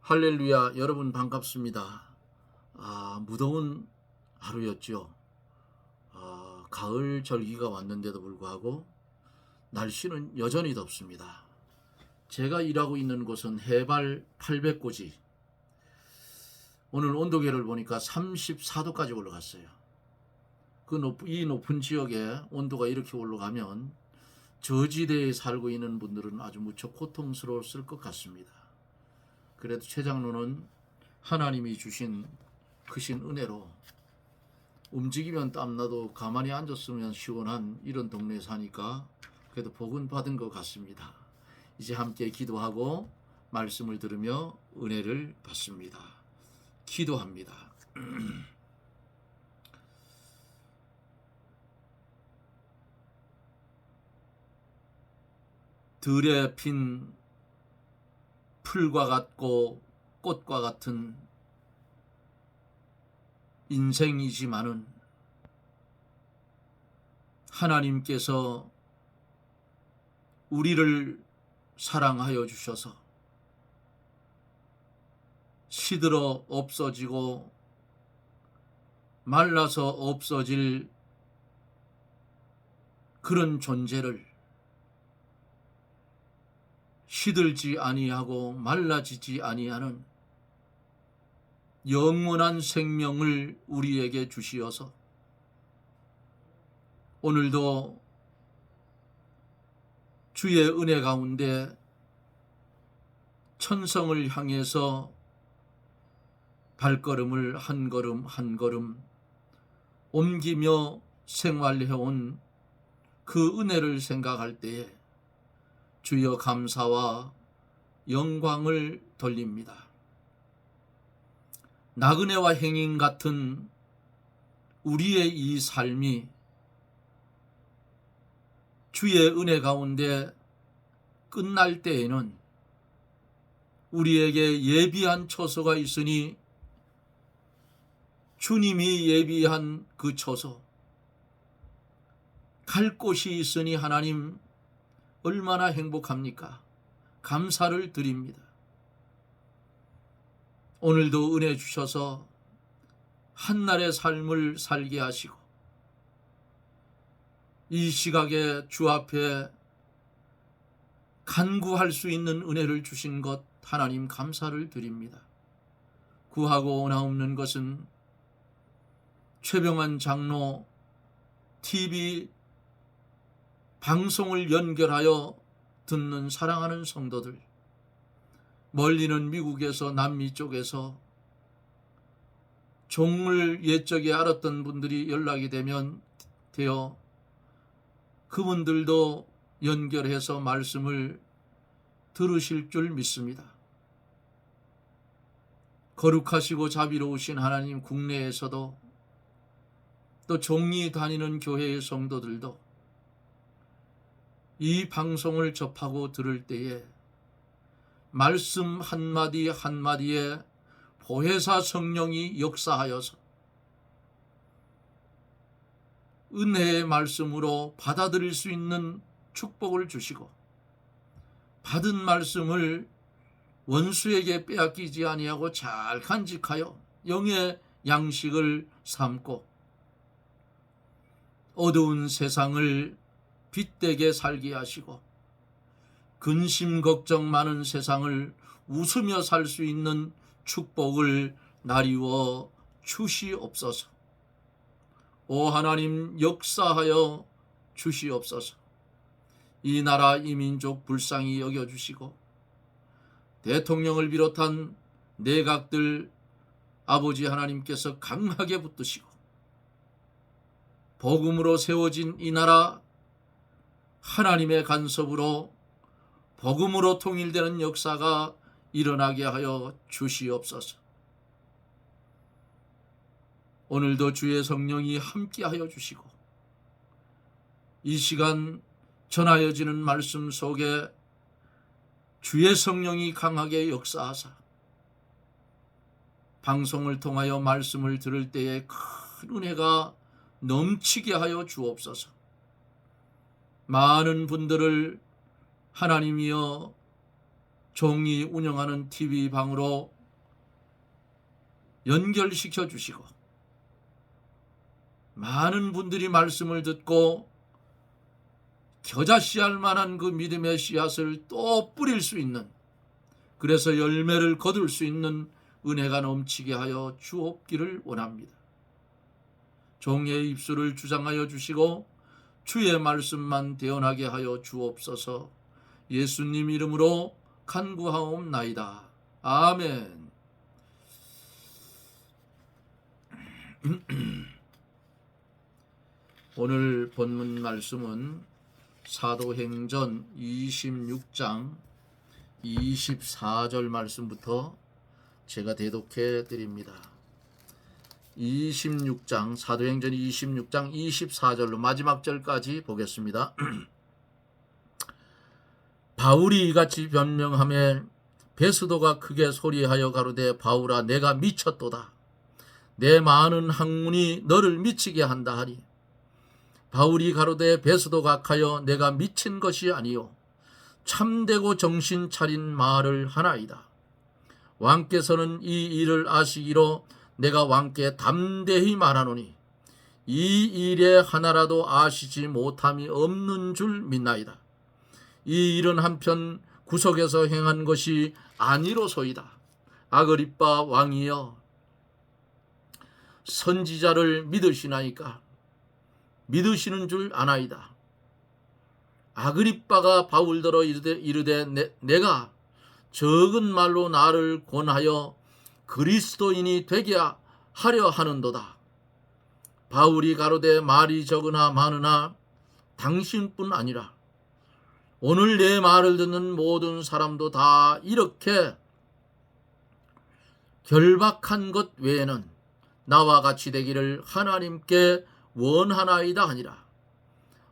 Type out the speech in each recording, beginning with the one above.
할렐루야, 여러분 반갑습니다. 무더운 하루였죠. 가을 절기가 왔는데도 불구하고 날씨는 여전히 덥습니다. 제가 일하고 있는 곳은 해발 800고지. 오늘 온도계를 보니까 34도까지 올라갔어요. 이 높은 지역에 온도가 이렇게 올라가면 저지대에 살고 있는 분들은 아주 무척 고통스러웠을 것 같습니다. 그래도 최 장로는 하나님이 주신 크신 은혜로 움직이면 땀나도 가만히 앉았으면 시원한 이런 동네에 사니까 그래도 복은 받은 것 같습니다. 이제 함께 기도하고 말씀을 들으며 은혜를 받습니다. 기도합니다. 들에 핀 풀과 같고 꽃과 같은 인생이지만은 하나님께서 우리를 사랑하여 주셔서 시들어 없어지고 말라서 없어질 그런 존재를 시들지 아니하고 말라지지 아니하는 영원한 생명을 우리에게 주시어서 오늘도 주의 은혜 가운데 천성을 향해서 발걸음을 한 걸음 한 걸음 옮기며 생활해온 그 은혜를 생각할 때에 주여 감사와 영광을 돌립니다. 나그네와 행인 같은 우리의 이 삶이 주의 은혜 가운데 끝날 때에는 우리에게 예비한 처소가 있으니 주님이 예비한 그 처소, 갈 곳이 있으니 하나님 얼마나 행복합니까? 감사를 드립니다. 오늘도 은혜 주셔서 한날의 삶을 살게 하시고 이 시각에 주 앞에 간구할 수 있는 은혜를 주신 것 하나님 감사를 드립니다. 구하고 원하옵는 것은 최병환 장로 TV 방송을 연결하여 듣는 사랑하는 성도들, 멀리는 미국에서 남미 쪽에서 종을 옛적에 알았던 분들이 연락이 되어 그분들도 연결해서 말씀을 들으실 줄 믿습니다. 거룩하시고 자비로우신 하나님, 국내에서도 또 종이 다니는 교회의 성도들도 이 방송을 접하고 들을 때에 말씀 한마디 한마디에 보혜사 성령이 역사하여서 은혜의 말씀으로 받아들일 수 있는 축복을 주시고 받은 말씀을 원수에게 빼앗기지 아니하고 잘 간직하여 영의 양식을 삼고 어두운 세상을 빛되게 살게 하시고 근심 걱정 많은 세상을 웃으며 살 수 있는 축복을 나리워 주시옵소서. 오 하나님 역사하여 주시옵소서. 이 나라 이 민족 불쌍히 여겨주시고 대통령을 비롯한 내각들 아버지 하나님께서 강하게 붙드시고 복음으로 세워진 이 나라 하나님의 간섭으로 복음으로 통일되는 역사가 일어나게 하여 주시옵소서. 오늘도 주의 성령이 함께하여 주시고 이 시간 전하여지는 말씀 속에 주의 성령이 강하게 역사하사 방송을 통하여 말씀을 들을 때에 큰 은혜가 넘치게 하여 주옵소서. 많은 분들을 하나님이여 종이 운영하는 TV방으로 연결시켜 주시고 많은 분들이 말씀을 듣고 겨자씨알 만한 그 믿음의 씨앗을 또 뿌릴 수 있는, 그래서 열매를 거둘 수 있는 은혜가 넘치게 하여 주옵기를 원합니다. 종의 입술을 주장하여 주시고 주의 말씀만 대언하게 하여 주옵소서. 예수님 이름으로 간구하옵나이다. 아멘. 오늘 본문 말씀은 사도행전 26장 24절 말씀부터 제가 대독해 드립니다. 26장, 사도행전 26장 24절로 마지막 절까지 보겠습니다. 바울이 이같이 변명하며 베스도가 크게 소리하여 가로되, 바울아, 내가 미쳤도다. 내 많은 학문이 너를 미치게 한다 하니, 바울이 가로되, 베스도 각하여 내가 미친 것이 아니요 참되고 정신 차린 말을 하나이다. 왕께서는 이 일을 아시기로 내가 왕께 담대히 말하노니 이 일에 하나라도 아시지 못함이 없는 줄 믿나이다. 이 일은 한편 구석에서 행한 것이 아니로소이다. 아그리빠 왕이여, 선지자를 믿으시나이까? 믿으시는 줄 아나이다. 아그리빠가 바울더러 이르되 내가 적은 말로 나를 권하여 그리스도인이 되게 하려 하는도다. 바울이 가로되, 말이 적으나 많으나 당신뿐 아니라 오늘 내 말을 듣는 모든 사람도 다 이렇게 결박한 것 외에는 나와 같이 되기를 하나님께 원하나이다 하니라.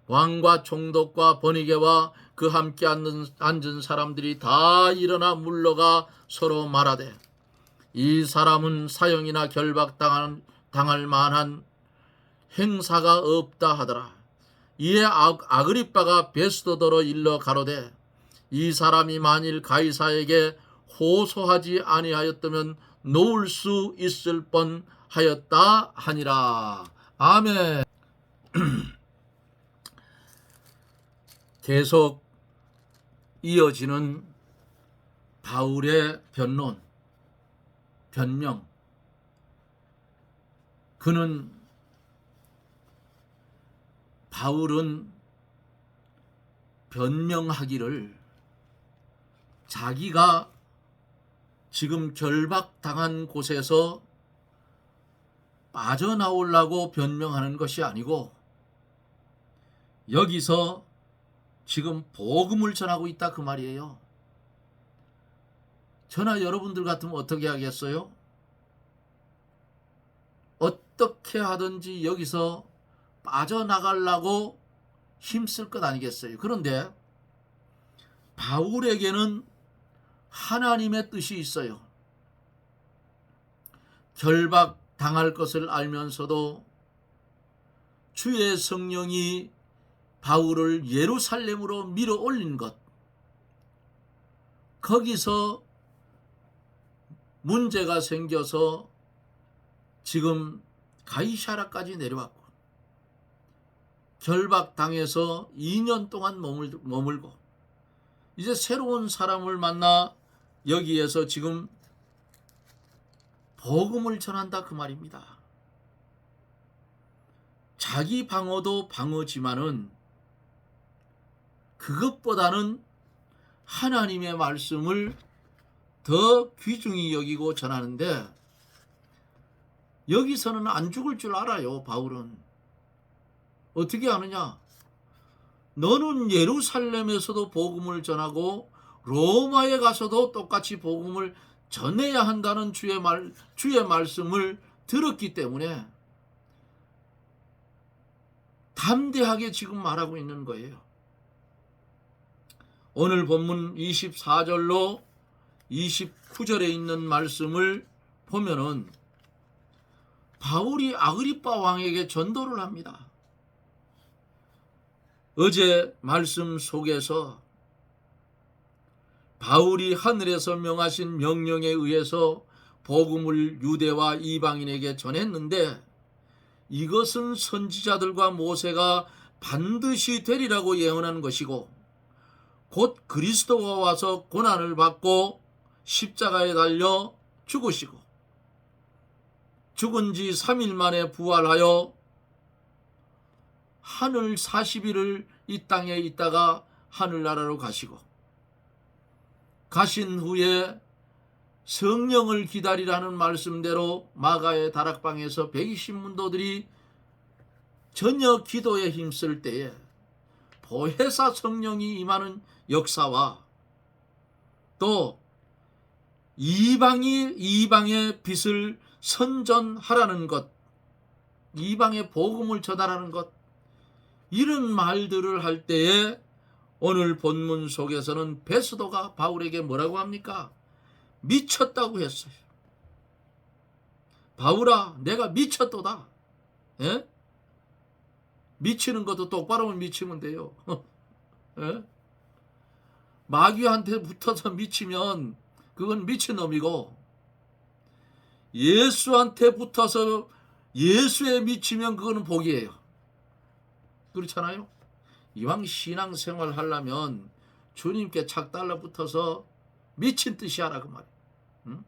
왕과 총독과 번이게와 그 함께 앉은 사람들이 다 일어나 물러가 서로 말하되, 이 사람은 사형이나 결박당할 만한 행사가 없다 하더라. 이에 아그리빠가 베스도더러 일러 가로되, 이 사람이 만일 가이사에게 호소하지 아니하였다면 놓을 수 있을 뻔하였다 하니라. 아멘. 계속 이어지는 바울의 변명. 바울은 변명하기를 자기가 지금 결박당한 곳에서 빠져나오려고 변명하는 것이 아니고, 여기서 지금 복음을 전하고 있다 그 말이에요. 저나 여러분들 같으면 어떻게 하겠어요? 어떻게 하든지 여기서 빠져나가려고 힘쓸 것 아니겠어요? 그런데 바울에게는 하나님의 뜻이 있어요. 결박당할 것을 알면서도 주의 성령이 바울을 예루살렘으로 밀어 올린 것, 거기서 문제가 생겨서 지금 가이사랴까지 내려왔고, 결박당해서 2년 동안 머물고 이제 새로운 사람을 만나 여기에서 지금 복음을 전한다 그 말입니다. 자기 방어도 방어지만은 그것보다는 하나님의 말씀을 더 귀중히 여기고 전하는데, 여기서는 안 죽을 줄 알아요. 바울은 어떻게 아느냐? 너는 예루살렘에서도 복음을 전하고 로마에 가서도 똑같이 복음을 전해야 한다는 주의 말씀을 들었기 때문에 담대하게 지금 말하고 있는 거예요. 오늘 본문 24절로 29절에 있는 말씀을 보면은 바울이 아그리빠 왕에게 전도를 합니다. 어제 말씀 속에서 바울이 하늘에서 명하신 명령에 의해서 복음을 유대와 이방인에게 전했는데 이것은 선지자들과 모세가 반드시 되리라고 예언한 것이고 곧 그리스도가 와서 고난을 받고 십자가에 달려 죽으시고 죽은 지 3일 만에 부활하여 하늘 40일을 이 땅에 있다가 하늘나라로 가시고 가신 후에 성령을 기다리라는 말씀대로 마가의 다락방에서 120문도들이 전혀 기도에 힘쓸 때에 보혜사 성령이 임하는 역사와 또 이방의 빛을 선전하라는 것, 이방의 복음을 전하라는 것, 이런 말들을 할 때에 오늘 본문 속에서는 베스도가 바울에게 뭐라고 합니까? 미쳤다고 했어요. 바울아, 내가 미쳤도다. 예? 미치는 것도 똑바로 미치면 돼요. 예? 마귀한테 붙어서 미치면 그건 미친놈이고 예수한테 붙어서 예수에 미치면 그거는 복이에요. 그렇잖아요? 이왕 신앙생활 하려면 주님께 착 달라붙어서 미친 듯이 하라 그 말이에요. 응?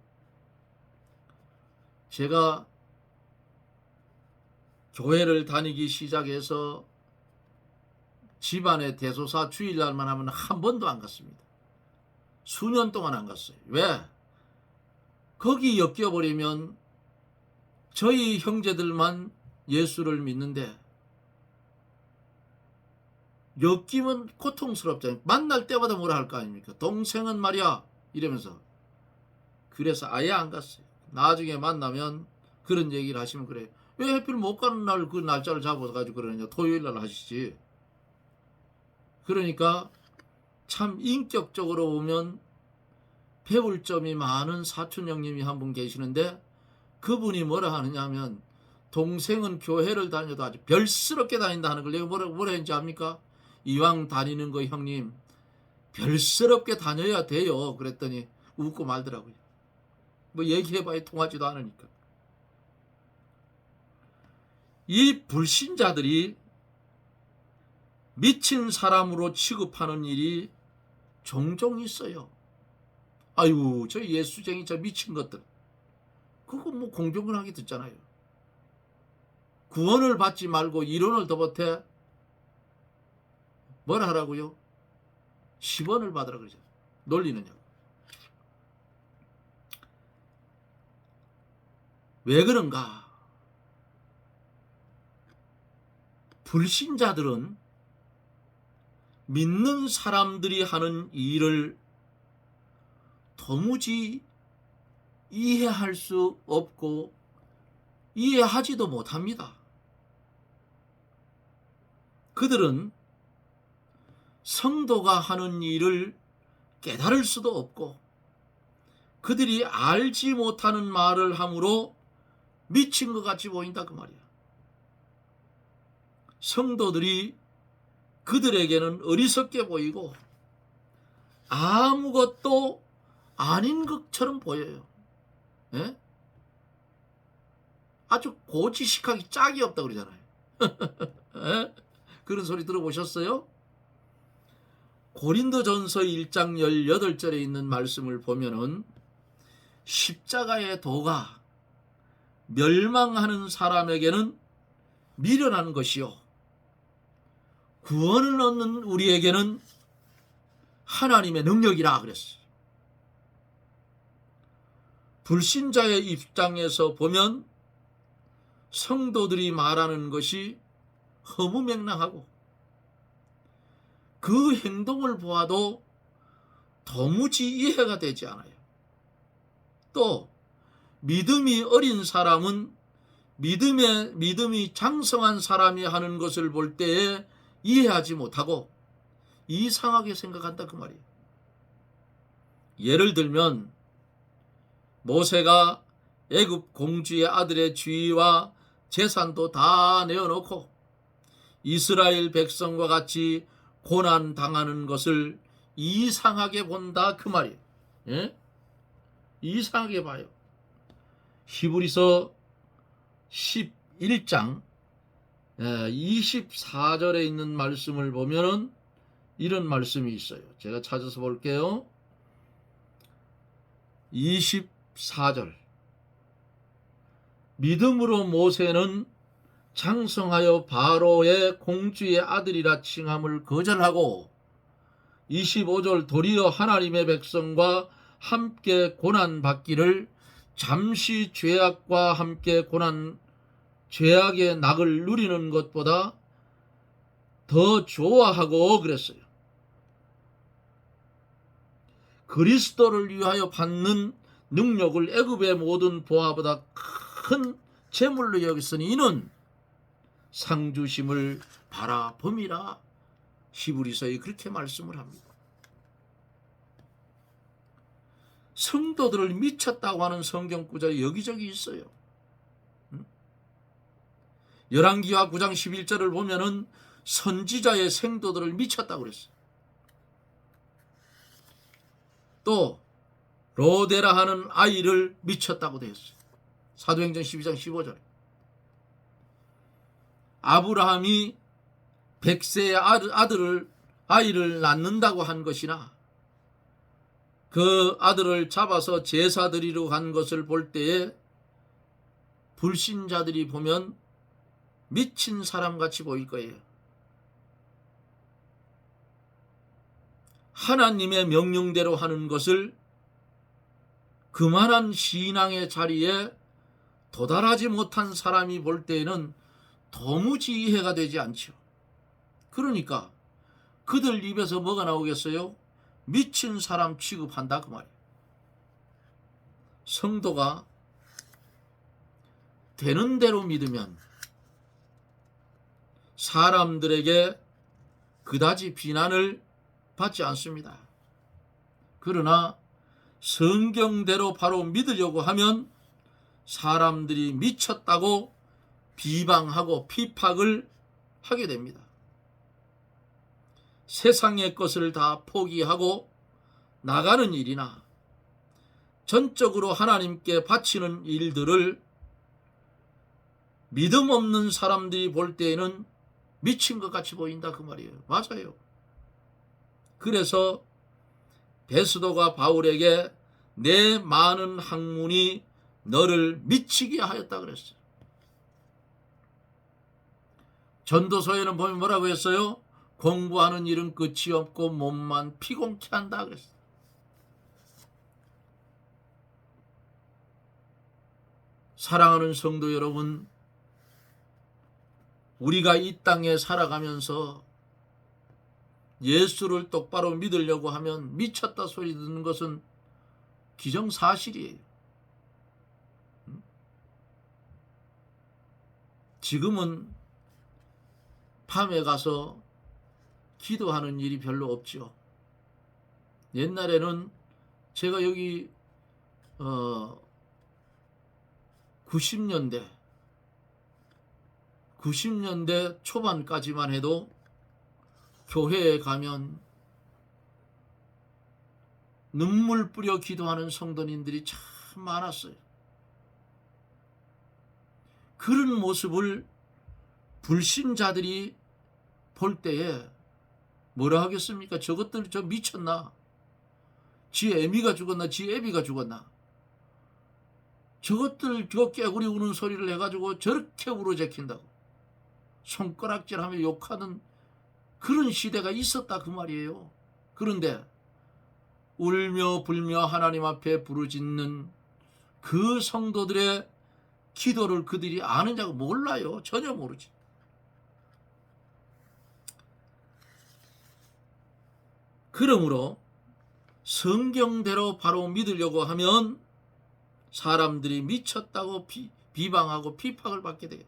제가 교회를 다니기 시작해서 집안에 대소사 주일날만 하면 한 번도 안 갔습니다. 수년 동안 안 갔어요. 왜? 거기 엮여버리면 저희 형제들만 예수를 믿는데 엮이면 고통스럽잖아요. 만날 때마다 뭐라 할 거 아닙니까? 동생은 말이야 이러면서. 그래서 아예 안 갔어요. 나중에 만나면 그런 얘기를 하시면 그래요. 왜 하필 못 가는 날 그 날짜를 잡아가지고 그러냐. 토요일날 하시지. 그러니까 참 인격적으로 보면 배울 점이 많은 사촌 형님이 한 분 계시는데 그분이 뭐라 하느냐 하면 동생은 교회를 다녀도 아주 별스럽게 다닌다 하는 걸 내가 뭐라 했는지 압니까? 이왕 다니는 거 형님 별스럽게 다녀야 돼요. 그랬더니 웃고 말더라고요. 뭐 얘기해봐야 통하지도 않으니까. 이 불신자들이 미친 사람으로 취급하는 일이 종종 있어요. 아유, 저 예수쟁이 저 미친 것들. 그거 뭐 공경을 듣잖아요. 구원을 받지 말고 이론을 더 보태 뭐라 하라고요? 10원을 받으라 그러죠. 놀리느냐고. 왜 그런가? 불신자들은 믿는 사람들이 하는 일을 도무지 이해할 수 없고 이해하지도 못합니다. 그들은 성도가 하는 일을 깨달을 수도 없고 그들이 알지 못하는 말을 함으로 미친 것 같이 보인다 그 말이야. 성도들이 그들에게는 어리석게 보이고 아무것도 아닌 것처럼 보여요. 예? 아주 고지식하기 짝이 없다 그러잖아요. 예? 그런 소리 들어보셨어요? 고린도전서 1장 18절에 있는 말씀을 보면은 십자가의 도가 멸망하는 사람에게는 미련한 것이요 구원을 얻는 우리에게는 하나님의 능력이라 그랬어요. 불신자의 입장에서 보면 성도들이 말하는 것이 허무맹랑하고 그 행동을 보아도 도무지 이해가 되지 않아요. 또 믿음이 어린 사람은 믿음이 장성한 사람이 하는 것을 볼 때에 이해하지 못하고 이상하게 생각한다 그 말이에요. 예를 들면 모세가 애굽 공주의 아들의 지위와 재산도 다 내어놓고 이스라엘 백성과 같이 고난 당하는 것을 이상하게 본다 그 말이에요. 예? 이상하게 봐요. 히브리서 11장 24절에 있는 말씀을 보면은 이런 말씀이 있어요. 제가 찾아서 볼게요. 24절. 믿음으로 모세는 장성하여 바로의 공주의 아들이라 칭함을 거절하고 25절 도리어 하나님의 백성과 함께 고난받기를 잠시 죄악과 함께 죄악의 낙을 누리는 것보다 더 좋아하고 그랬어요. 그리스도를 위하여 받는 능력을 애굽의 모든 보화보다 큰 재물로 여겼으니 이는 상주심을 바라봄이라 히브리서에 그렇게 말씀을 합니다. 성도들을 미쳤다고 하는 성경 구절이 여기저기 있어요. 열왕기하 9장 11절을 보면은 선지자의 생도들을 미쳤다고 그랬어요. 또 로데라 하는 아이를 미쳤다고 되어 있어요. 사도행전 12장 15절에 아브라함이 100세의 아이를 낳는다고 한 것이나 그 아들을 잡아서 제사 드리러 간 것을 볼 때에 불신자들이 보면 미친 사람같이 보일 거예요. 하나님의 명령대로 하는 것을 그만한 신앙의 자리에 도달하지 못한 사람이 볼 때에는 도무지 이해가 되지 않죠. 그러니까 그들 입에서 뭐가 나오겠어요? 미친 사람 취급한다 그 말이에요. 성도가 되는 대로 믿으면 사람들에게 그다지 비난을 받지 않습니다. 그러나 성경대로 바로 믿으려고 하면 사람들이 미쳤다고 비방하고 피박을 하게 됩니다. 세상의 것을 다 포기하고 나가는 일이나 전적으로 하나님께 바치는 일들을 믿음 없는 사람들이 볼 때에는 미친 것 같이 보인다 그 말이에요. 맞아요. 그래서 베스도가 바울에게 내 많은 학문이 너를 미치게 하였다 그랬어요. 전도서에는 보면 뭐라고 했어요? 공부하는 일은 끝이 없고 몸만 피곤케 한다 그랬어요. 사랑하는 성도 여러분, 우리가 이 땅에 살아가면서 예수를 똑바로 믿으려고 하면 미쳤다 소리 듣는 것은 기정사실이에요. 지금은 밤에 가서 기도하는 일이 별로 없죠. 옛날에는 제가 여기 90년대 초반까지만 해도 교회에 가면 눈물 뿌려 기도하는 성도님들이 참 많았어요. 그런 모습을 불신자들이 볼 때에 뭐라 하겠습니까? 저것들 저 미쳤나? 지 애미가 죽었나? 지 애비가 죽었나? 저것들 저 깨구리 우는 소리를 해가지고 저렇게 우러제킨다고 손가락질하며 욕하는 그런 시대가 있었다 그 말이에요. 그런데 울며 불며 하나님 앞에 부르짖는 그 성도들의 기도를 그들이 아느냐고 몰라요. 전혀 모르지. 그러므로 성경대로 바로 믿으려고 하면 사람들이 미쳤다고 비방하고 피박을 받게 돼요.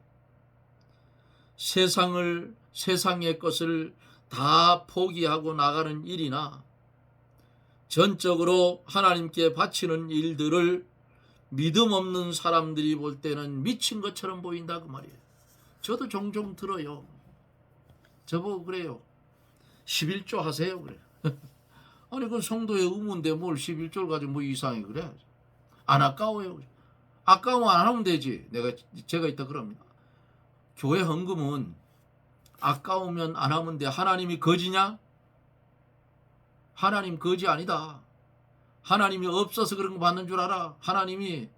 세상의 것을 다 포기하고 나가는 일이나 전적으로 하나님께 바치는 일들을 믿음 없는 사람들이 볼 때는 미친 것처럼 보인다 그 말이에요. 저도 종종 들어요. 저보고 그래요. 11조 하세요 그래. 아니 그 성도의 의무인데 뭘 11조를 가지고 뭐 이상해 그래. 안 아까워요. 아까우면 안 하면 되지. 제가 이따 그럽니다. 교회 헌금은 아까우면 안 하면 돼. 하나님이 거지냐? 하나님 거지 아니다. 하나님이 없어서 그런 거 받는 줄 알아. 하나님이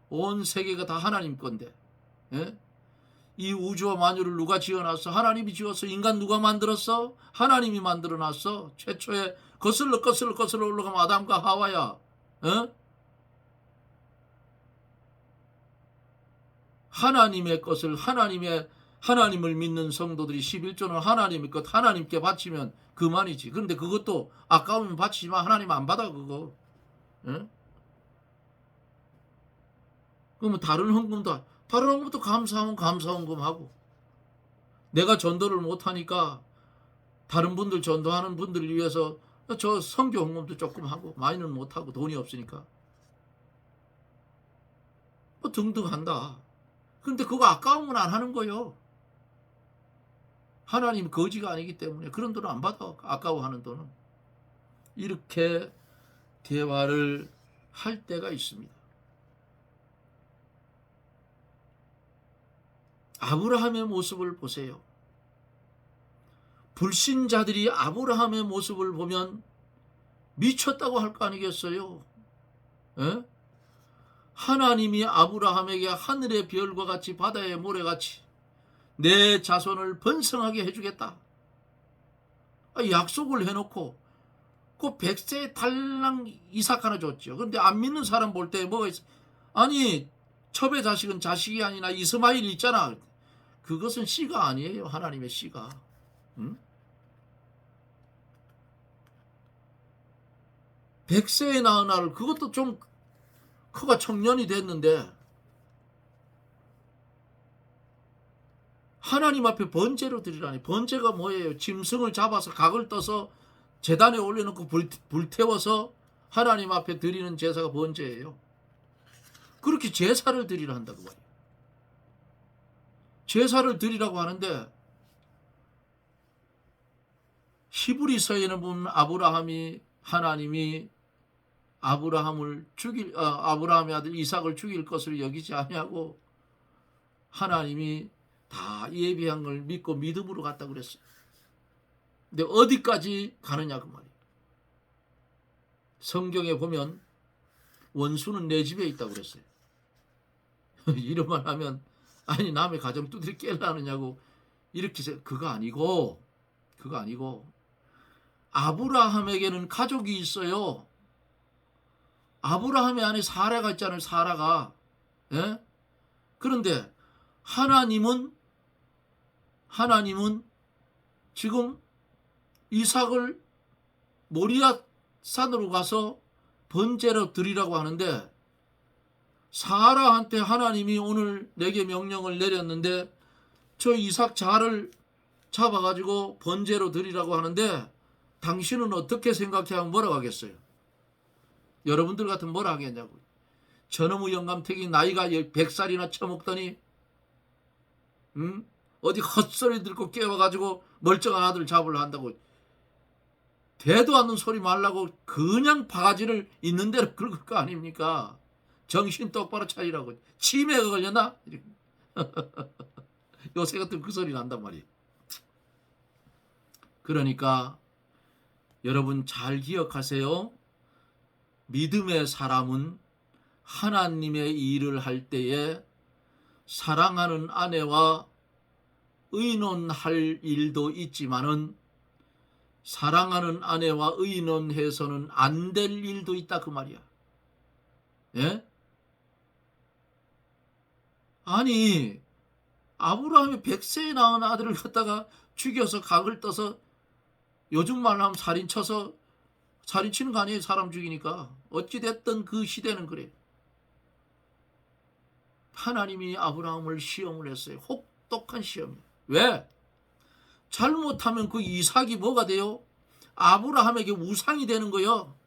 온 세계가 다 하나님 건데. 예? 이 우주와 만유를 누가 지어놨어? 하나님이 지었어. 인간 누가 만들었어? 하나님이 만들어놨어. 최초에 거슬러 올라가면 아담과 하와야. 어? 하나님의 것을 하나님을 믿는 성도들이 11조는 하나님의 것 하나님께 바치면 그만이지. 그런데 그것도 아까우면 바치지만 하나님 안 받아 그거. 예? 그러면 다른 헌금도 감사하면 감사 헌금하고, 내가 전도를 못하니까 다른 분들 전도하는 분들을 위해서 저 선교 헌금도 조금 하고, 많이는 못하고 돈이 없으니까 뭐 등등 한다. 그런데 그거 아까우면 안 하는 거요. 하나님 거지가 아니기 때문에 그런 돈은 안 받아. 아까워하는 돈은. 이렇게 대화를 할 때가 있습니다. 아브라함의 모습을 보세요. 불신자들이 아브라함의 모습을 보면 미쳤다고 할 거 아니겠어요? 에? 하나님이 아브라함에게 하늘의 별과 같이 바다의 모래같이 내 자손을 번성하게 해주겠다. 약속을 해놓고 그 100세의 달랑 이삭 하나 줬죠. 그런데 안 믿는 사람 볼 때 뭐가 있어? 아니 첩의 자식은 자식이 아니라 이스마일이 있잖아. 그것은 씨가 아니에요. 하나님의 씨가. 응? 100세에 낳은 아를, 그것도 좀 그가 청년이 됐는데 하나님 앞에 번제로 드리라니. 번제가 뭐예요? 짐승을 잡아서 각을 떠서 제단에 올려놓고 불태워서 하나님 앞에 드리는 제사가 번제예요. 그렇게 제사를 드리라 한다고 말이에요. 제사를 드리라고 하는데 히브리서에는 보면 하나님이 아브라함의 아들 이삭을 죽일 것을 여기지 아니하고 하나님이 다 예비한 걸 믿고 믿음으로 갔다 그랬어요. 근데 어디까지 가느냐 그 말이에요. 성경에 보면 원수는 내 집에 있다고 그랬어요. 이런 말 하면 아니 남의 가정 두드려 깨려느냐고 이렇게 그거 아니고 아브라함에게는 가족이 있어요. 아브라함의 안에 사라가 있잖아요. 사라가. 예? 그런데 하나님은 지금 이삭을 모리아 산으로 가서 번제로 드리라고 하는데 사라한테 하나님이 오늘 내게 명령을 내렸는데 저 이삭 자를 잡아가지고 번제로 드리라고 하는데 당신은 어떻게 생각하면 뭐라고 하겠어요? 여러분들 같으면 뭐라 하겠냐고. 저놈의 영감택이 나이가 100살이나 처먹더니 어디 헛소리 듣고 깨워가지고 멀쩡한 아들 잡으려 한다고. 대도 않는 소리 말라고 그냥 바가지를 있는 대로 긁을 거 아닙니까? 정신 똑바로 차리라고. 치매가 걸렸나? 요새 같은 그 소리 난단 말이에요. 그러니까 여러분 잘 기억하세요. 믿음의 사람은 하나님의 일을 할 때에 사랑하는 아내와 의논할 일도 있지만은 사랑하는 아내와 의논해서는 안 될 일도 있다 그 말이야. 예? 아니 아브라함이 100세에 낳은 아들을 갖다가 죽여서 각을 떠서 요즘 말로 하면 살인 치는 거 아니에요. 사람 죽이니까. 어찌됐든 그 시대는 그래. 하나님이 아브라함을 시험을 했어요. 혹독한 시험이에요. 왜? 잘못하면 그 이삭이 뭐가 돼요? 아브라함에게 우상이 되는 거예요.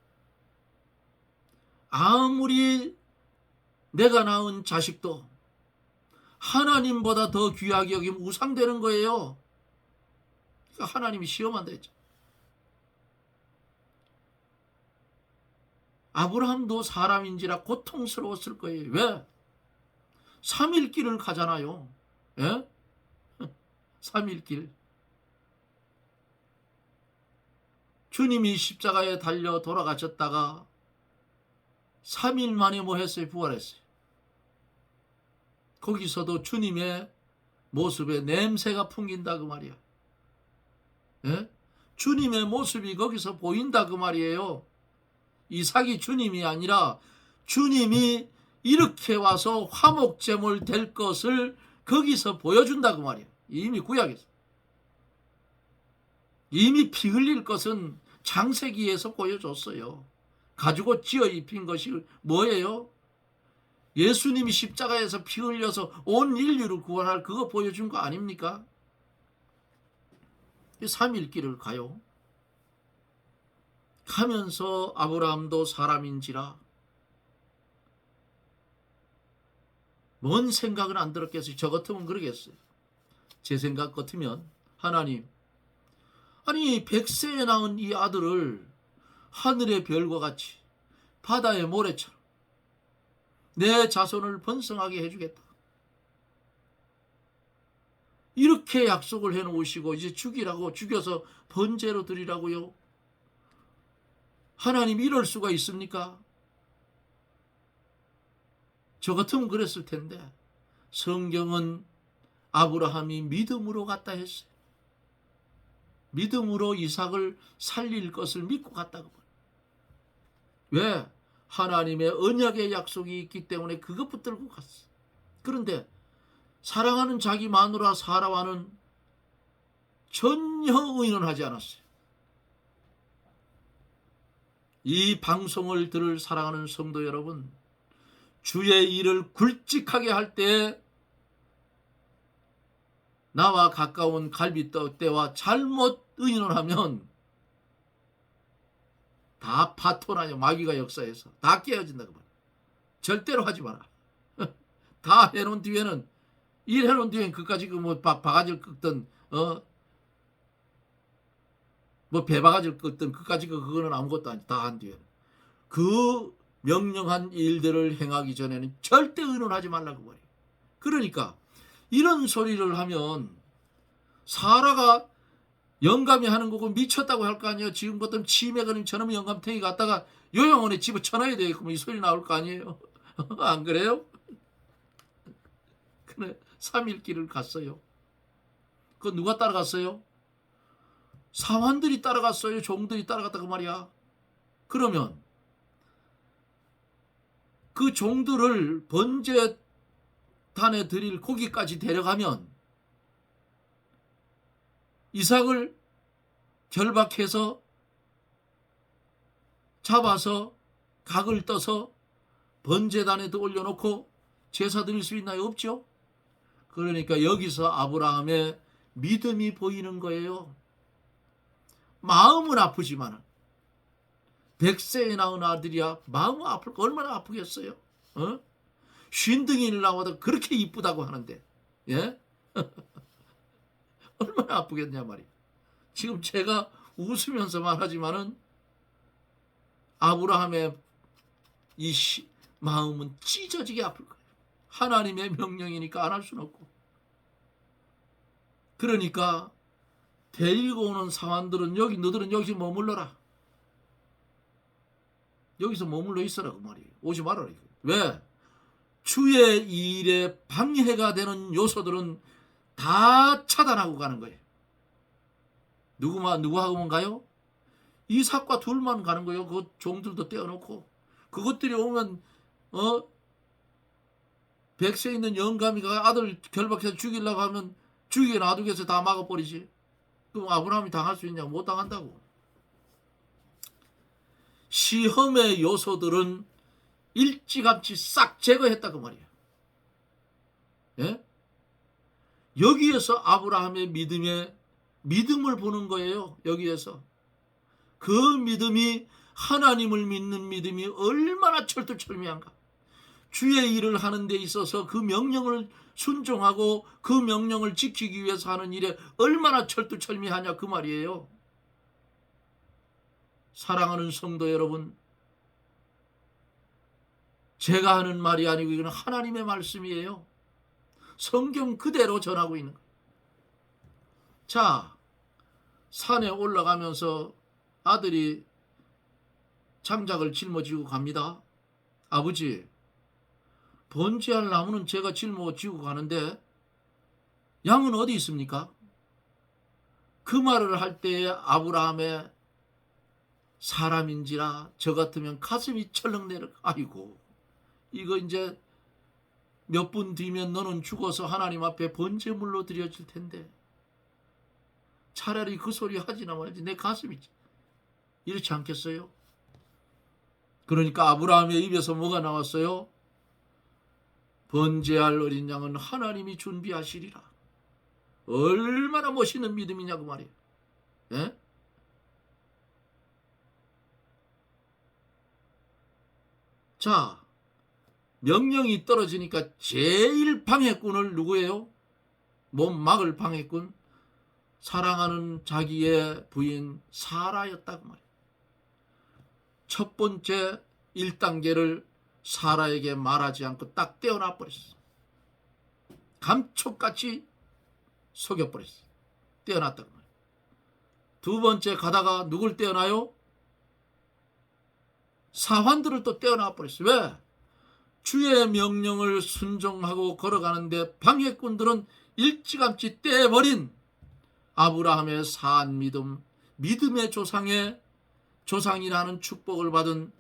아무리 내가 낳은 자식도 하나님보다 더 귀하게 여기면 우상되는 거예요. 그러니까 하나님이 시험한다 했죠. 아브라함도 사람인지라 고통스러웠을 거예요. 왜? 삼일길을 가잖아요. 예? 삼일길. 주님이 십자가에 달려 돌아가셨다가 3일 만에 뭐 했어요? 부활했어요. 거기서도 주님의 모습에 냄새가 풍긴다 그 말이야. 예? 주님의 모습이 거기서 보인다 그 말이에요. 이삭이 주님이 아니라 주님이 이렇게 와서 화목제물 될 것을 거기서 보여준다 그 말이에요. 이미 구약에서. 이미 피 흘릴 것은 창세기에서 보여줬어요. 가지고 지어 입힌 것이 뭐예요? 예수님이 십자가에서 피 흘려서 온 인류를 구원할 그거 보여준 거 아닙니까? 3일 길을 가요. 가면서 아브라함도 사람인지라 뭔 생각은 안 들었겠어요. 저 같으면 그러겠어요. 제 생각 같으면 하나님, 아니 100세에 낳은 이 아들을 하늘의 별과 같이 바다의 모래처럼 내 자손을 번성하게 해주겠다. 이렇게 약속을 해놓으시고 이제 죽이라고, 죽여서 번제로 드리라고요. 하나님 이럴 수가 있습니까? 저 같으면 그랬을 텐데 성경은 아브라함이 믿음으로 갔다 했어요. 믿음으로 이삭을 살릴 것을 믿고 갔다고. 왜? 하나님의 언약의 약속이 있기 때문에 그것 붙들고 갔어. 그런데 사랑하는 자기 마누라 사라와는 전혀 의논하지 않았어요. 이 방송을 들을 사랑하는 성도 여러분, 주의 일을 굵직하게 할 때 나와 가까운 갈비떡 때와 잘못 의논하면 다 파토나요. 마귀가 역사해서 다 깨어진다고 말이야. 절대로 하지 마라. 다 해놓은 뒤에는, 일 해놓은 뒤에는 그까지 뭐 바가지를 긁든 뭐 배바가지를 긁든 그까지 그거는 아무것도 아니. 다 한 뒤에는 그 명령한 일들을 행하기 전에는 절대 의논하지 말라고 말이야. 그러니까 이런 소리를 하면 사라가 영감이 하는 거고 미쳤다고 할 거 아니에요. 지금 같은 치매 걸린 저놈 영감탱이 갖다가 요양원에 집어쳐놔야 돼. 그러면 이 소리 나올 거 아니에요. 안 그래요? 그래 3일 길을 갔어요. 그거 누가 따라갔어요? 사환들이 따라갔어요. 종들이 따라갔다 그 말이야. 그러면 그 종들을 번제단에 드릴 고기까지 데려가면 이삭을 결박해서 잡아서 각을 떠서 번제단에도 올려놓고 제사 드릴 수 있나요? 없죠. 그러니까 여기서 아브라함의 믿음이 보이는 거예요. 마음은 아프지만 100세에 낳은 아들이야 마음은 아플 거 얼마나 아프겠어요. 쉰둥이를 나와도 그렇게 이쁘다고 하는데 예? 얼마나 아프겠냐 말이야. 지금 제가 웃으면서 말하지만은 아브라함의 이 마음은 찢어지게 아플 거예요. 하나님의 명령이니까 안 할 수는 없고. 그러니까 데리고 오는 사환들은 너희들은 여기서 머물러라. 여기서 머물러 있어라 그 말이에요. 오지 말아라. 왜? 주의 일에 방해가 되는 요소들은 다 차단하고 가는 거예요. 누구하고만 가요? 이삭과 둘만 가는 거예요. 그 종들도 떼어놓고. 그것들이 오면 100세 있는 영감이가 아들 결박해서 죽이려고 하면 죽이게 놔두겠어. 다 막아버리지. 그럼 아브라함이 당할 수 있냐? 못 당한다고. 시험의 요소들은 일찌감치 싹 제거했다 그 말이야. 예? 여기에서 아브라함의 믿음을 보는 거예요. 여기에서 그 믿음이 하나님을 믿는 믿음이 얼마나 철두철미한가. 주의 일을 하는 데 있어서 그 명령을 순종하고 그 명령을 지키기 위해서 하는 일에 얼마나 철두철미하냐 그 말이에요. 사랑하는 성도 여러분, 제가 하는 말이 아니고 이건 하나님의 말씀이에요. 성경 그대로 전하고 있는 거예요. 자, 산에 올라가면서 아들이 장작을 짊어지고 갑니다. 아버지, 번제할 나무는 제가 짊어지고 가는데 양은 어디 있습니까? 그 말을 할 때에 아브라함의 사람인지라 저 같으면 가슴이 철렁 내려. 아이고, 이거 이제 몇 분 뒤면 너는 죽어서 하나님 앞에 번제물로 드려질 텐데 차라리 그 소리 하지나 말지. 내 가슴이 이렇지 않겠어요? 그러니까 아브라함의 입에서 뭐가 나왔어요? 번제할 어린 양은 하나님이 준비하시리라. 얼마나 멋있는 믿음이냐고 말이에요. 예? 자, 명령이 떨어지니까 제일 방해꾼을 누구예요? 몸 막을 방해꾼, 사랑하는 자기의 부인 사라였다고 말이에요. 첫 번째 1단계를 사라에게 말하지 않고 딱 떼어놔 버렸어. 감쪽같이 속여버렸어. 떼어놨다고 말이에요. 두 번째 가다가 누굴 떼어놔요? 사환들을 또 떼어놔 버렸어. 왜? 주의 명령을 순종하고 걸어가는데 방해꾼들은 일찌감치 떼버린 아브라함의 사한 믿음, 믿음의 조상이라는 축복을 받은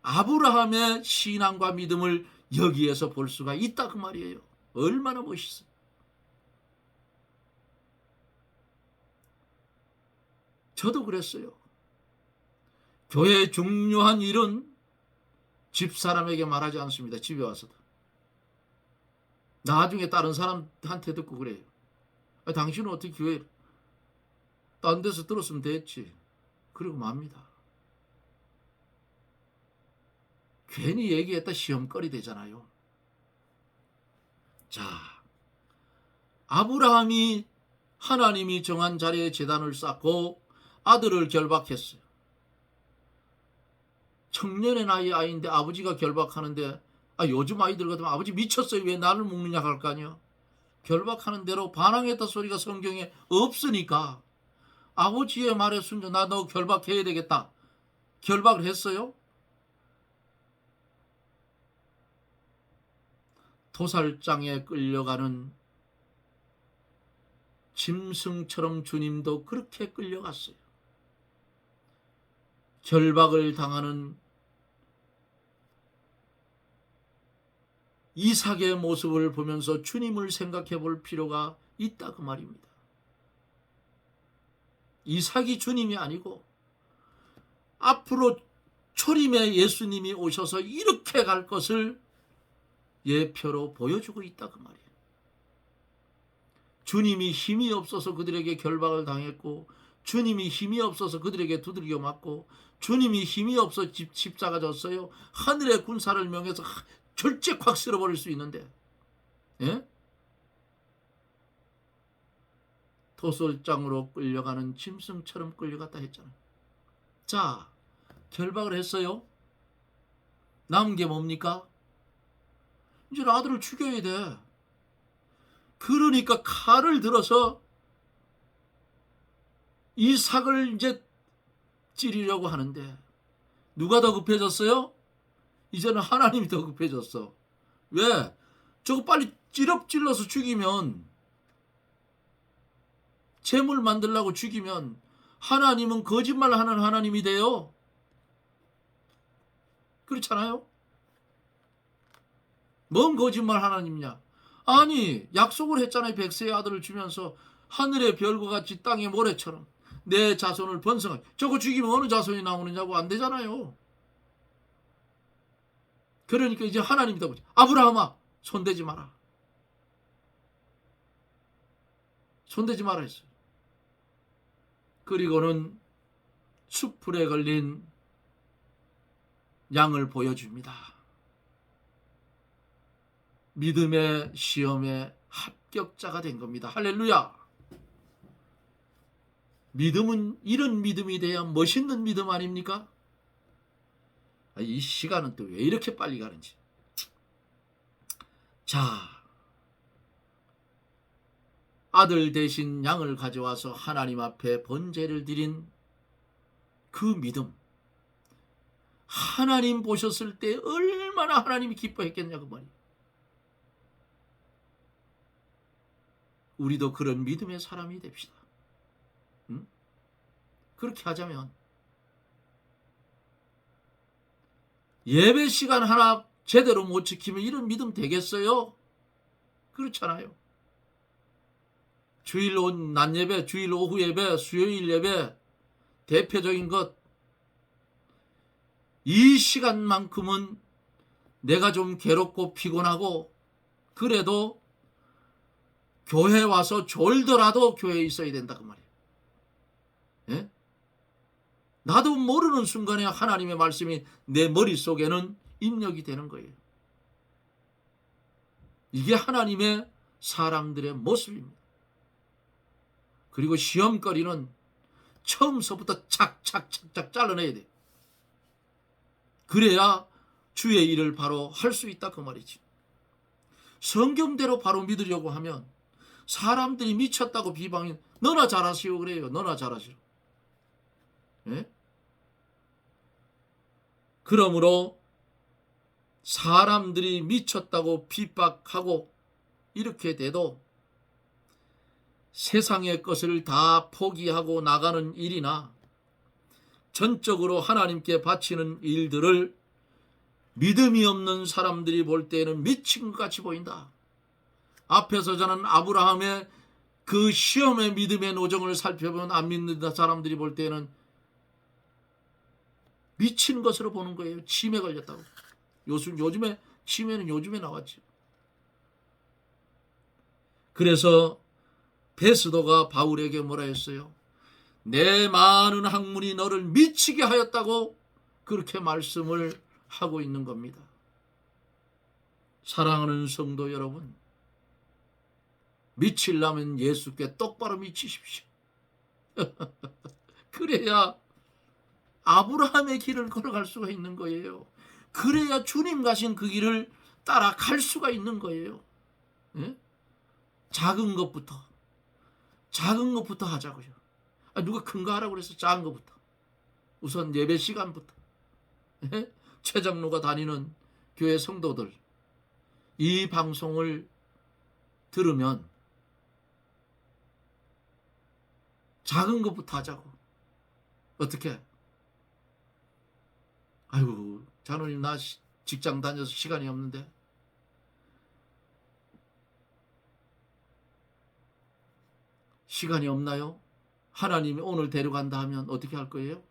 아브라함의 신앙과 믿음을 여기에서 볼 수가 있다 그 말이에요. 얼마나 멋있어. 저도 그랬어요. 교회의 중요한 일은 집사람에게 말하지 않습니다. 집에 와서도. 나중에 다른 사람한테 듣고 그래요. 당신은 어떻게 교회 딴 데서 들었으면 됐지. 그리고 맙니다. 괜히 얘기했다 시험거리 되잖아요. 자, 아브라함이 하나님이 정한 자리에 제단을 쌓고 아들을 결박했어요. 청년의 나이 아이인데 아버지가 결박하는데 요즘 아이들 같으면 아버지 미쳤어요. 왜 나를 묶느냐 할 거 아니야. 결박하는 대로 반항했다 소리가 성경에 없으니까 아버지의 말에 순종, 나 너 결박해야 되겠다. 결박을 했어요. 도살장에 끌려가는 짐승처럼 주님도 그렇게 끌려갔어요. 결박을 당하는 이삭의 모습을 보면서 주님을 생각해 볼 필요가 있다 그 말입니다. 이삭이 주님이 아니고 앞으로 초림에 예수님이 오셔서 이렇게 갈 것을 예표로 보여주고 있다 그 말이에요. 주님이 힘이 없어서 그들에게 결박을 당했고, 주님이 힘이 없어서 그들에게 두들겨 맞고, 주님이 힘이 없어 십자가 졌어요. 하늘의 군사를 명해서 절제 확 쓸어버릴 수 있는데, 예? 도살장으로 끌려가는 짐승처럼 끌려갔다 했잖아요. 자, 결박을 했어요. 남은 게 뭡니까? 이제 아들을 죽여야 돼. 그러니까 칼을 들어서 이삭을 이제 찌르려고 하는데 누가 더 급해졌어요? 이제는 하나님이 더 급해졌어. 왜? 저거 빨리 찔러서 죽이면, 재물 만들려고 죽이면 하나님은 거짓말하는 하나님이 돼요. 그렇잖아요? 뭔 거짓말 하나님이냐? 아니, 약속을 했잖아요. 백세의 아들을 주면서 하늘의 별과 같이 땅의 모래처럼 내 자손을 번성하게. 저거 죽이면 어느 자손이 나오느냐고. 안 되잖아요. 그러니까 이제 하나님이다 보지. 아브라함아, 손대지 마라. 손대지 마라 했어요. 그리고는 수풀에 걸린 양을 보여줍니다. 믿음의 시험에 합격자가 된 겁니다. 할렐루야. 믿음은 이런 믿음이 돼야 멋있는 믿음 아닙니까? 이 시간은 또 왜 이렇게 빨리 가는지. 자, 아들 대신 양을 가져와서 하나님 앞에 번제를 드린 그 믿음, 하나님 보셨을 때 얼마나 하나님이 기뻐했겠냐 그 말이에요. 우리도 그런 믿음의 사람이 됩시다. 응? 그렇게 하자면 예배 시간 하나 제대로 못 지키면 이런 믿음 되겠어요? 그렇잖아요. 주일 낮 예배, 주일 오후 예배, 수요일 예배 대표적인 것, 이 시간만큼은 내가 좀 괴롭고 피곤하고 그래도 교회 와서 졸더라도 교회에 있어야 된다 그 말이에요. 예? 나도 모르는 순간에 하나님의 말씀이 내 머릿속에는 입력이 되는 거예요. 이게 하나님의 사람들의 모습입니다. 그리고 시험거리는 처음서부터 착착착착 잘라내야 돼요. 그래야 주의 일을 바로 할 수 있다 그 말이지. 성경대로 바로 믿으려고 하면 사람들이 미쳤다고 비방이, 너나 잘하시오 그래요. 너나 잘하시오. 예? 그러므로 사람들이 미쳤다고 핍박하고 이렇게 돼도 세상의 것을 다 포기하고 나가는 일이나 전적으로 하나님께 바치는 일들을 믿음이 없는 사람들이 볼 때에는 미친 것 같이 보인다. 앞에서 저는 아브라함의 그 시험의 믿음의 노정을 살펴보면 안 믿는 사람들이 볼 때에는 미친 것으로 보는 거예요. 치매 걸렸다고. 요즘에 치매는 요즘에 나왔지. 그래서 베스도가 바울에게 뭐라 했어요? 내 많은 학문이 너를 미치게 하였다고 그렇게 말씀을 하고 있는 겁니다. 사랑하는 성도 여러분, 미치려면 예수께 똑바로 미치십시오. 그래야 아브라함의 길을 걸어갈 수가 있는 거예요. 그래야 주님 가신 그 길을 따라갈 수가 있는 거예요. 예? 작은 것부터 하자고요. 누가 큰 거 하라고 그래서 작은 것부터. 우선 예배 시간부터. 예? 최장로가 다니는 교회 성도들, 이 방송을 들으면 작은 것부터 하자고. 어떻게? 아이고, 장로님 나 직장 다녀서 시간이 없는데. 시간이 없나요? 하나님이 오늘 데려간다 하면 어떻게 할 거예요?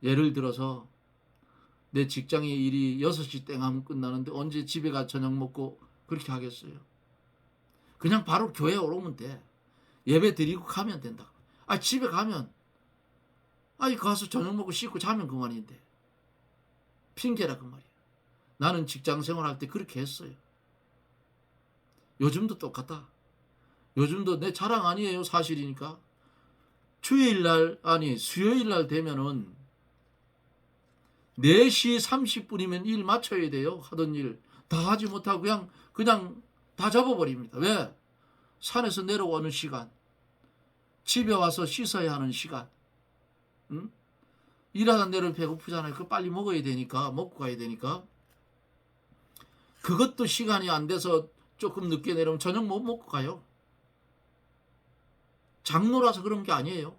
예를 들어서 내 직장의 일이 6시 땡 하면 끝나는데 언제 집에 가 저녁 먹고 그렇게 하겠어요? 그냥 바로 교회에 오면 돼. 예배 드리고 가면 된다. 집에 가면 가서 저녁 먹고 씻고 자면 그만인데. 핑계라 그 말이야. 나는 직장 생활할 때 그렇게 했어요. 요즘도 똑같다. 요즘도 내 자랑 아니에요. 사실이니까. 수요일날 되면은 4시 30분이면 일 마쳐야 돼요. 하던 일 다 하지 못하고 그냥 다 접어버립니다. 왜? 산에서 내려오는 시간, 집에 와서 씻어야 하는 시간, 응? 일하다 내려 배고프잖아요. 그거 빨리 먹어야 되니까, 먹고 가야 되니까. 그것도 시간이 안 돼서 조금 늦게 내려오면 저녁 못 먹고 가요. 장로라서 그런 게 아니에요.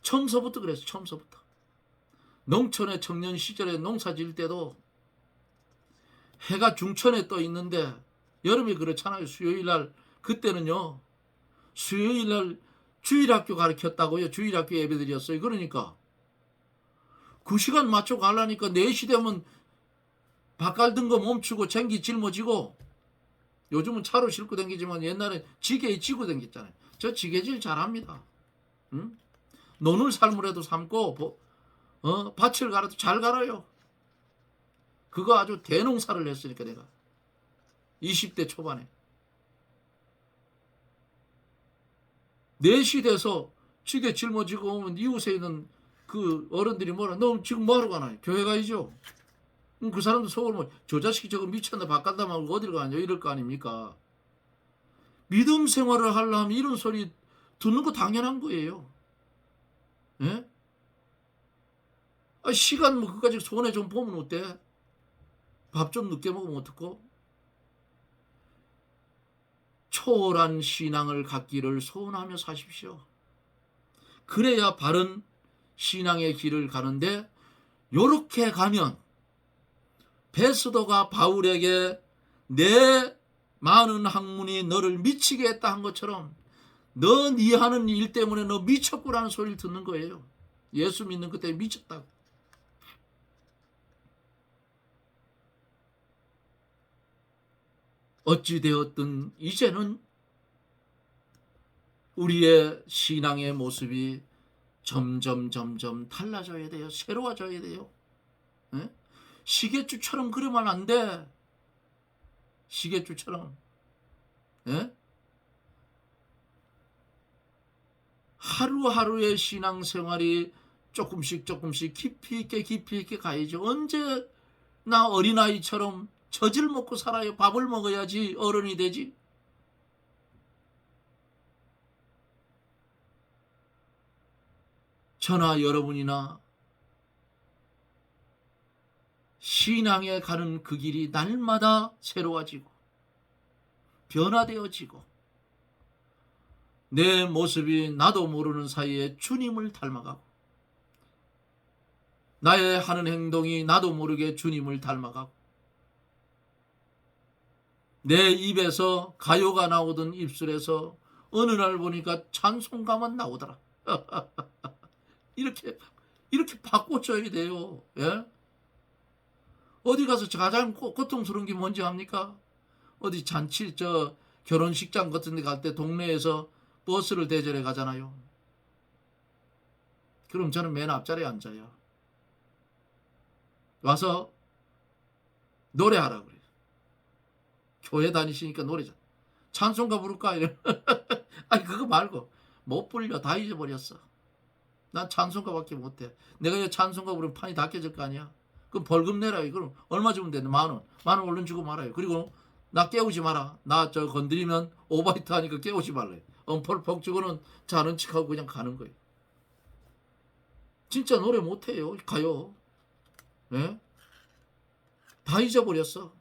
처음서부터 그랬어. 처음서부터. 농촌의 청년 시절에 농사 지을 때도 해가 중천에 떠 있는데 여름에 그렇잖아요. 수요일날 그때는요. 수요일날 주일학교 가르쳤다고요. 주일학교 예배드렸어요. 그러니까 그 시간 맞춰 가려니까 4시 되면 밭갈던 거 멈추고 쟁기 짊어지고, 요즘은 차로 싣고 다니지만 옛날에 지게에 지고 다녔잖아요. 저 지게질 잘합니다. 응? 논을 삶으라도 삶고 밭을 갈아도 잘 갈아요. 그거 아주 대농사를 했으니까 내가 20대 초반에 4시 돼서 지게 짊어지고 오면 이웃에 있는 그 어른들이 뭐라, 너 지금 뭐하러 가나? 교회 가야죠. 그 사람도 속으로 뭐, 저 자식이 저거 미쳤나 바깥다 말고 어디를 가냐 이럴 거 아닙니까? 믿음 생활을 하려면 이런 소리 듣는 거 당연한 거예요. 예? 시간 뭐 그까지 손에 좀 보면 어때? 밥 좀 늦게 먹으면 어떡고? 초월한 신앙을 갖기를 소원하며 사십시오. 그래야 바른 신앙의 길을 가는데, 요렇게 가면 베스도가 바울에게 내 많은 학문이 너를 미치게 했다 한 것처럼 너 네 하는 일 때문에 너 미쳤구라는 소리를 듣는 거예요. 예수 믿는 것 때문에 미쳤다고. 어찌되었든 이제는 우리의 신앙의 모습이 점점 달라져야 돼요. 새로워져야 돼요. 예? 시계추처럼 그러면 안 돼. 시계추처럼. 예? 하루하루의 신앙생활이 조금씩 깊이 있게 가야죠. 언제나 어린아이처럼 젖을 먹고 살아요. 밥을 먹어야지 어른이 되지. 저나 여러분이나 신앙에 가는 그 길이 날마다 새로워지고 변화되어지고 내 모습이 나도 모르는 사이에 주님을 닮아가고 나의 하는 행동이 나도 모르게 주님을 닮아가고 내 입에서 가요가 나오던 입술에서 어느 날 보니까 찬송가만 나오더라. 이렇게 바꿔줘야 돼요. 예? 어디 가서 가장 고통스러운 게 뭔지 압니까? 어디 잔치 결혼식장 같은 데 갈 때 동네에서 버스를 대절해 가잖아요. 그럼 저는 맨 앞자리에 앉아요. 와서 노래하라 그래요. 교회 다니시니까 노래자. 찬송가 부를까? 이래. 아니 그거 말고 못 불려. 다 잊어버렸어. 난 찬송가밖에 못해. 내가 찬송가 부르면 판이 다 깨질 거 아니야. 그럼 벌금 내라. 그럼 얼마 주면 되는데? 10,000원. 10,000원 얼른 주고 말아요. 그리고 나 깨우지 마라. 나 건드리면 오바이트 하니까 깨우지 말래. 엄펄퍽 주고는 자는 척하고 그냥 가는 거예요. 진짜 노래 못해요. 가요. 네? 다 잊어버렸어.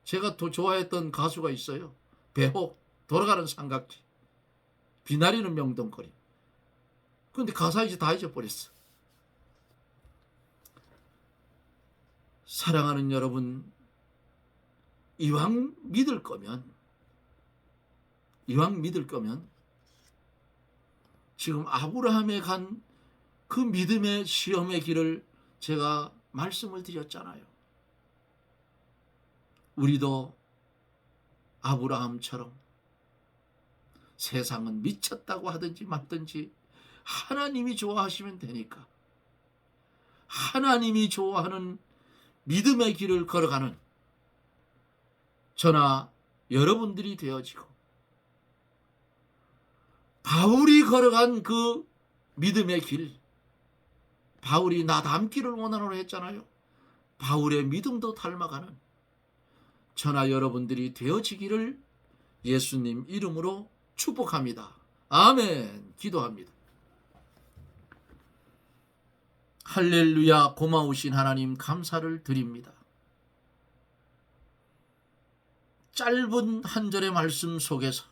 제가 더 좋아했던 가수가 있어요. 배호. 돌아가는 삼각지. 비나리는 명동거리. 근데 가사 이제 다 잊어버렸어. 사랑하는 여러분, 이왕 믿을 거면 지금 아브라함에 간 그 믿음의 시험의 길을 제가 말씀을 드렸잖아요. 우리도 아브라함처럼 세상은 미쳤다고 하든지 말든지 하나님이 좋아하시면 되니까 하나님이 좋아하는 믿음의 길을 걸어가는 저나 여러분들이 되어지고 바울이 걸어간 그 믿음의 길, 바울이 나 닮기를 원하노라 했잖아요. 바울의 믿음도 닮아가는 저나 여러분들이 되어지기를 예수님 이름으로 축복합니다. 아멘. 기도합니다. 할렐루야. 고마우신 하나님 감사를 드립니다. 짧은 한 절의 말씀 속에서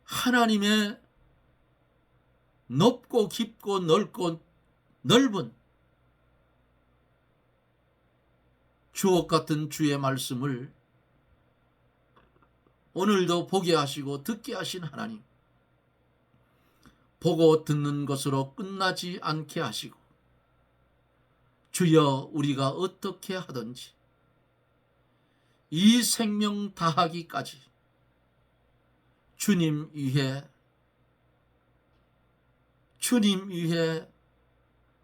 하나님의 높고 깊고 넓고 넓은 주옥 같은 주의 말씀을 오늘도 보게 하시고 듣게 하신 하나님, 보고 듣는 것으로 끝나지 않게 하시고 주여 우리가 어떻게 하든지 이 생명 다하기까지 주님 위해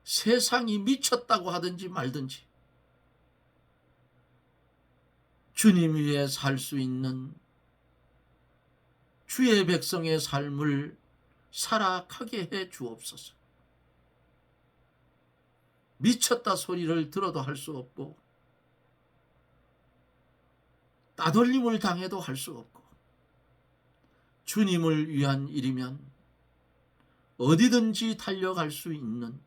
세상이 미쳤다고 하든지 말든지 주님 위해 살 수 있는 주의 백성의 삶을 살아가게 해 주옵소서. 미쳤다 소리를 들어도 할 수 없고 따돌림을 당해도 할 수 없고 주님을 위한 일이면 어디든지 달려갈 수 있는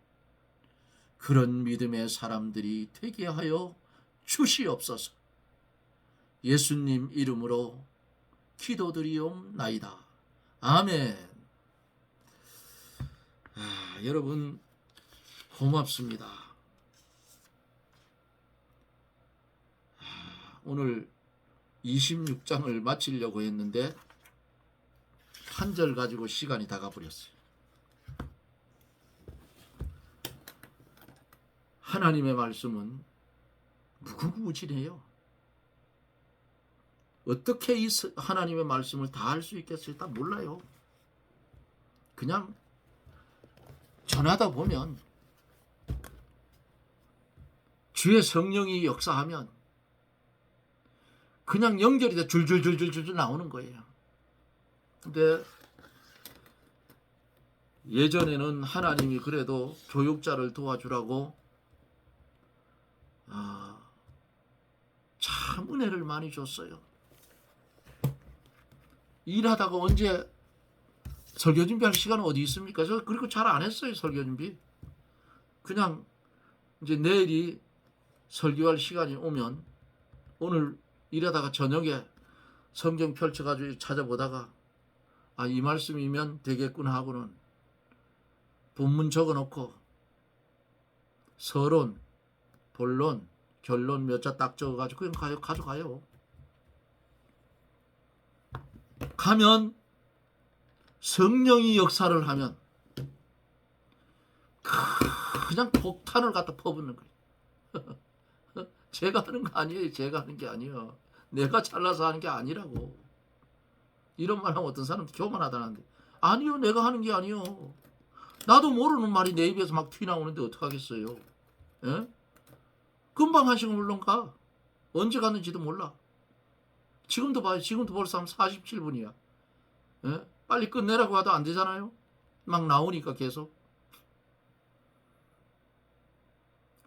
그런 믿음의 사람들이 되게 하여 주시옵소서. 예수님 이름으로 기도드리옵나이다. 아멘. 여러분 고맙습니다. 오늘 26장을 마치려고 했는데 한 절 가지고 시간이 다 가버렸어요. 하나님의 말씀은 무궁무진해요. 어떻게 이 하나님의 말씀을 다 할 수 있겠어요? 다 몰라요. 그냥 전하다 보면 주의 성령이 역사하면 그냥 연결이 돼 줄줄줄줄줄 나오는 거예요. 근데 예전에는 하나님이 그래도 교육자를 도와주라고 참 은혜를 많이 줬어요. 일하다가 언제 설교 준비할 시간은 어디 있습니까? 저 그리고 잘 안 했어요. 설교 준비. 그냥 이제 내일이 설교할 시간이 오면 오늘 일하다가 저녁에 성경 펼쳐가지고 찾아보다가 이 말씀이면 되겠구나 하고는 본문 적어놓고 서론, 본론, 결론 몇 자 딱 적어가지고 그냥 가져가요. 가면 성령이 역사를 하면 그냥 폭탄을 갖다 퍼붓는 거예요. 제가 하는 거 아니에요. 제가 하는 게 아니에요. 내가 잘나서 하는 게 아니라고. 이런 말 하면 어떤 사람도 교만하다는데 아니요. 내가 하는 게 아니요. 나도 모르는 말이 내 입에서 막 튀어나오는데 어떡하겠어요. 예? 금방 한 시간 물론 가. 언제 갔는지도 몰라. 지금도 봐요. 지금도 벌써 한 47분이야. 예? 빨리 끝내라고 해도 안 되잖아요. 막 나오니까 계속.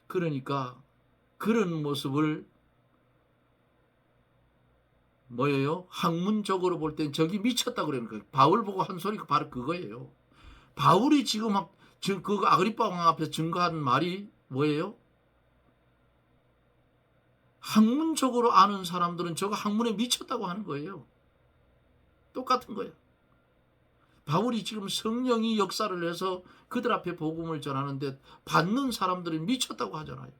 그러니까 그런 모습을 뭐예요? 학문적으로 볼 땐 저기 미쳤다 그러는 거예요. 바울 보고 한 소리가 바로 그거예요. 바울이 지금 막 그 아그리파 왕 앞에 증거한 말이 뭐예요? 학문적으로 아는 사람들은 저거 학문에 미쳤다고 하는 거예요. 똑같은 거예요. 바울이 지금 성령이 역사를 해서 그들 앞에 복음을 전하는데 받는 사람들은 미쳤다고 하잖아요.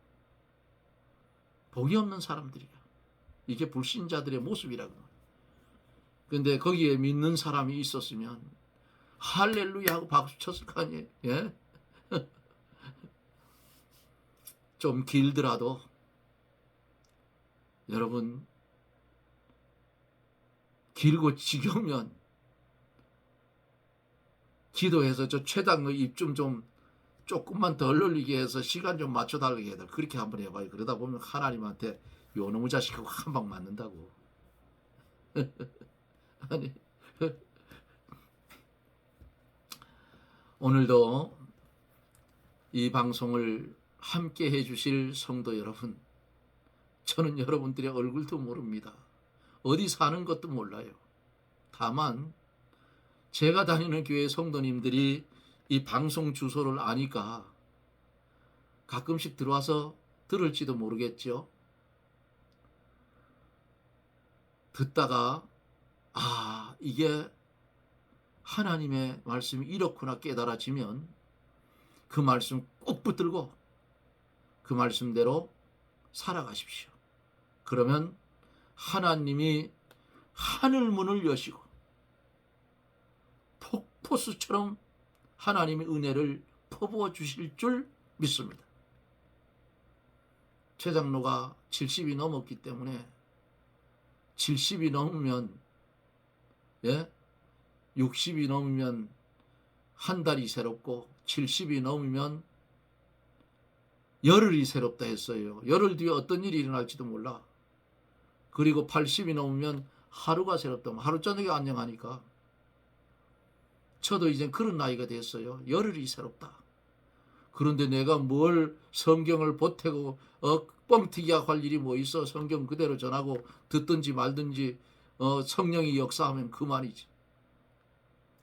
복이 없는 사람들이야. 이게 불신자들의 모습이라고. 근데 거기에 믿는 사람이 있었으면 할렐루야 하고 박수 쳤을 거 아니에요. 예? 좀 길더라도 여러분 길고 지겨우면 기도해서 저 최당의 입 좀 조금만 덜 올리게 해서 시간 좀 맞춰달라고 해야 돼. 그렇게 한번 해봐요. 그러다 보면 하나님한테 요놈의 자식하고 한 방 맞는다고. 아니 오늘도 이 방송을 함께 해주실 성도 여러분, 저는 여러분들의 얼굴도 모릅니다. 어디 사는 것도 몰라요. 다만 제가 다니는 교회 성도님들이 이 방송 주소를 아니까 가끔씩 들어와서 들을지도 모르겠죠. 듣다가 이게 하나님의 말씀이 이렇구나 깨달아지면 그 말씀 꼭 붙들고 그 말씀대로 살아가십시오. 그러면 하나님이 하늘문을 여시고 폭포수처럼 하나님의 은혜를 퍼부어 주실 줄 믿습니다. 최 장로가 70이 넘었기 때문에 70이 넘으면 60이 넘으면 한 달이 새롭고 70이 넘으면 열흘이 새롭다 했어요. 열흘 뒤에 어떤 일이 일어날지도 몰라. 그리고 80이 넘으면 하루가 새롭다. 하루 저녁에 안녕하니까. 저도 이제 그런 나이가 됐어요. 열흘이 새롭다. 그런데 내가 뭘 성경을 보태고 뻥튀기하고 할 일이 뭐 있어. 성경 그대로 전하고 듣든지 말든지 성령이 역사하면 그만이지.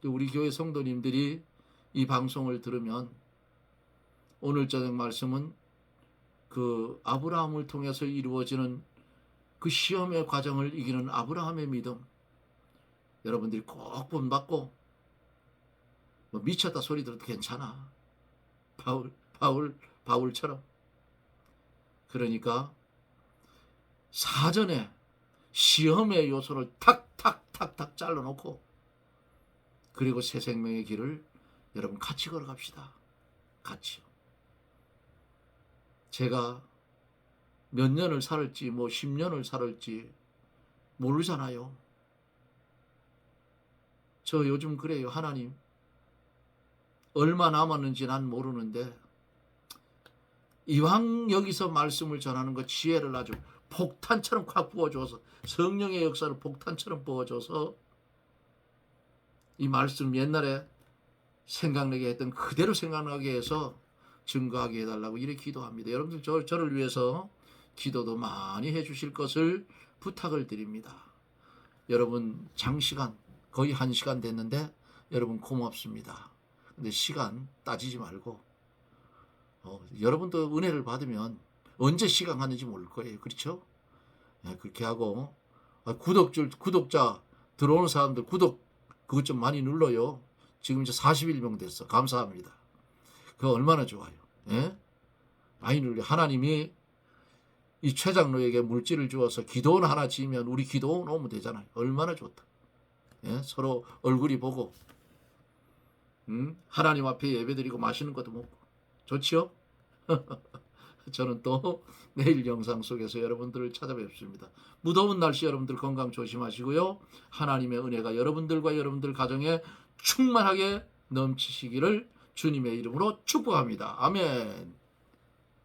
우리 교회 성도님들이 이 방송을 들으면 오늘 저녁 말씀은 그 아브라함을 통해서 이루어지는 그 시험의 과정을 이기는 아브라함의 믿음, 여러분들이 꼭 본받고 뭐 미쳤다 소리 들어도 괜찮아. 바울처럼. 그러니까 사전에 시험의 요소를 탁탁탁탁 잘라놓고 그리고 새 생명의 길을 여러분 같이 걸어갑시다. 같이요. 제가 몇 년을 살을지 뭐 10년을 살을지 모르잖아요. 저 요즘 그래요. 하나님 얼마 남았는지 난 모르는데 이왕 여기서 말씀을 전하는 거 지혜를 아주 폭탄처럼 콱 부어줘서 성령의 역사를 폭탄처럼 부어줘서 이 말씀 옛날에 생각나게 했던 그대로 생각나게 해서 증거하게 해달라고 이렇게 기도합니다. 여러분들 저를 위해서 기도도 많이 해주실 것을 부탁을 드립니다. 여러분 장시간 거의 1시간 됐는데 여러분 고맙습니다. 근데 시간 따지지 말고 여러분도 은혜를 받으면 언제 시간 가는지 모를 거예요. 그렇죠? 네, 그렇게 하고 구독자 들어오는 사람들 구독 그것 좀 많이 눌러요. 지금 이제 41명 됐어. 감사합니다. 그거 얼마나 좋아요. 예? 많이 눌려. 하나님이 이 최장로에게 물질을 주어서 기도원 하나 지으면 우리 기도원 오면 되잖아요. 얼마나 좋다. 예? 서로 얼굴이 보고 하나님 앞에 예배드리고 맛있는 것도 먹고 좋지요? 저는 또 내일 영상 속에서 여러분들을 찾아뵙습니다. 무더운 날씨 여러분들 건강 조심하시고요. 하나님의 은혜가 여러분들과 여러분들 가정에 충만하게 넘치시기를 주님의 이름으로 축복합니다. 아멘.